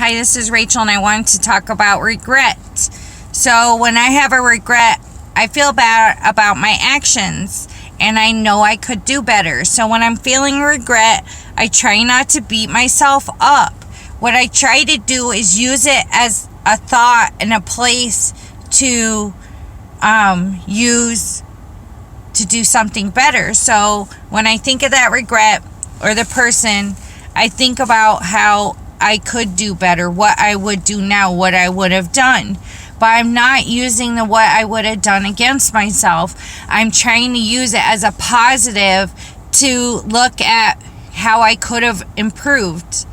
Hi, this is Rachel, and I wanted to talk about regret. So when I have a regret, I feel bad about my actions, and I know I could do better. So when I'm feeling regret, I try not to beat myself up. What I try to do is use it as a thought and a place to use to do something better. So when I think of that regret or the person, I think about how I could do better, what I would do now, what I would have done. But I'm not using the what I would have done against myself. I'm trying to use it as a positive to look at how I could have improved.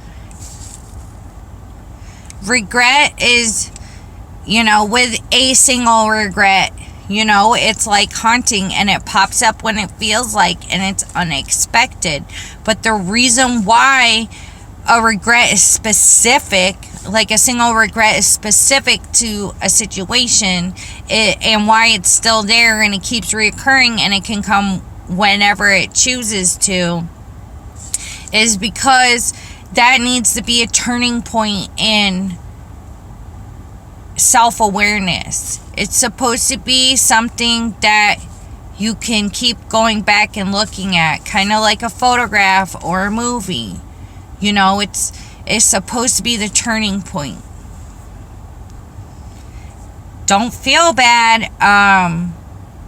Regret is, with a single regret, it's like haunting, and it pops up when it feels like, and it's unexpected. But the reason why a regret is specific, like a single regret is specific to a situation, and why it's still there and it keeps reoccurring and it can come whenever it chooses to, is because that needs to be a turning point in self-awareness. It's supposed to be something that you can keep going back and looking at, kind of like a photograph or a movie. It's supposed to be the turning point. Don't feel bad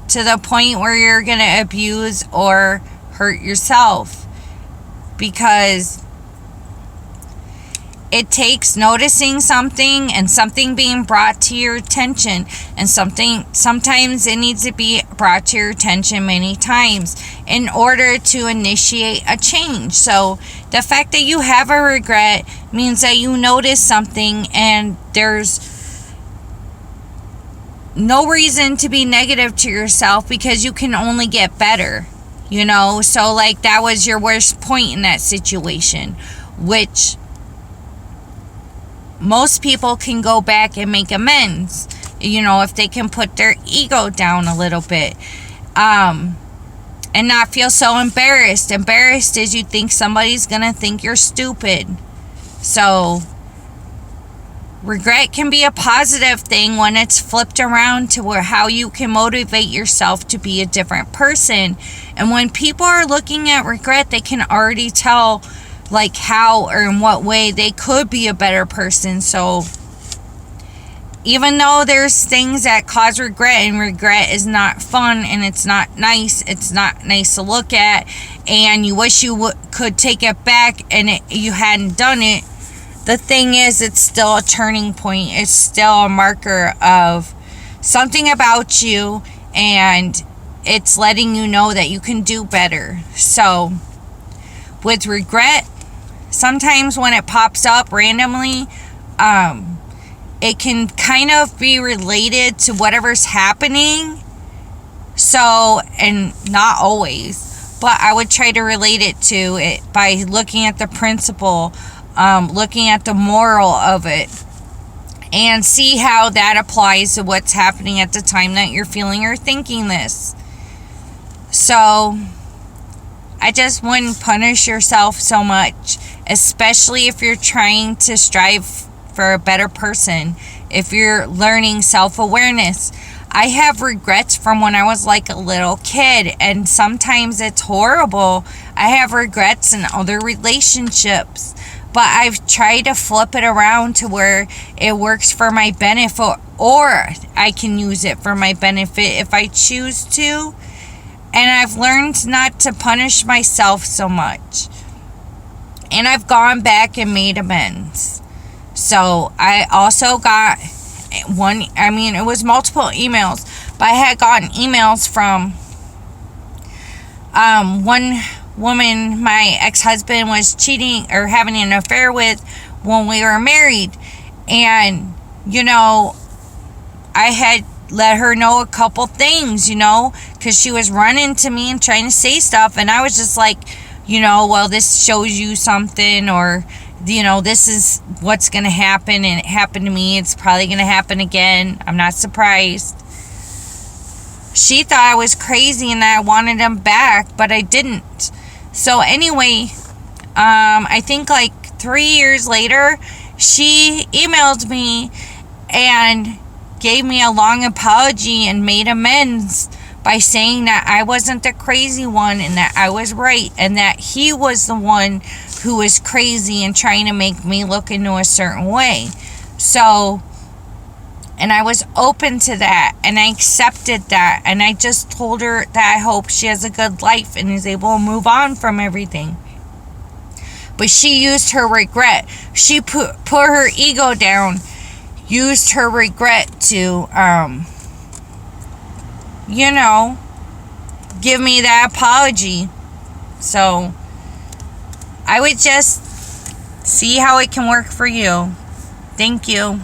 to the point where you're going to abuse or hurt yourself, because it takes noticing something and something being brought to your attention, and sometimes it needs to be brought to your attention many times in order to initiate a change. So the fact that you have a regret means that you notice something, and there's no reason to be negative to yourself, because you can only get better, So like, that was your worst point in that situation, which most people can go back and make amends, if they can put their ego down a little bit, and not feel so embarrassed. Embarrassed is you think somebody's gonna think you're stupid. So regret can be a positive thing when it's flipped around to where how you can motivate yourself to be a different person. And when people are looking at regret, they can already tell like how or in what way they could be a better person. So even though there's things that cause regret, and regret is not fun, and it's not nice to look at, and you wish you could take it back and you hadn't done it, the thing is, it's still a turning point. It's still a marker of something about you, and it's letting you know that you can do better. So with regret, sometimes when it pops up randomly, it can kind of be related to whatever's happening. So, and not always, but I would try to relate it to it by looking at the principle, looking at the moral of it, and see how that applies to what's happening at the time that you're feeling or thinking this. So I just wouldn't punish yourself so much, especially if you're trying to strive for a better person, if you're learning self-awareness. I have regrets from when I was like a little kid, and sometimes it's horrible. I have regrets in other relationships, but I've tried to flip it around to where it works for my benefit, or I can use it for my benefit if I choose to. And I've learned not to punish myself so much. And I've gone back and made amends. So I also got it was multiple emails, but I had gotten emails from one woman my ex-husband was cheating or having an affair with when we were married. And, I had let her know a couple things, because she was running to me and trying to say stuff, and I was just like, well, this shows you something, or this is what's gonna happen, and it happened to me, it's probably gonna happen again, I'm not surprised. She thought I was crazy and that I wanted him back, but I didn't. So anyway, I think like 3 years later, she emailed me and gave me a long apology and made amends by saying that I wasn't the crazy one and that I was right and that he was the one who was crazy and trying to make me look into a certain way. So, and I was open to that and I accepted that, and I just told her that I hope she has a good life and is able to move on from everything. But she used her regret. She put her ego down, used her regret to give me that apology. So I would just see how it can work for you. Thank you.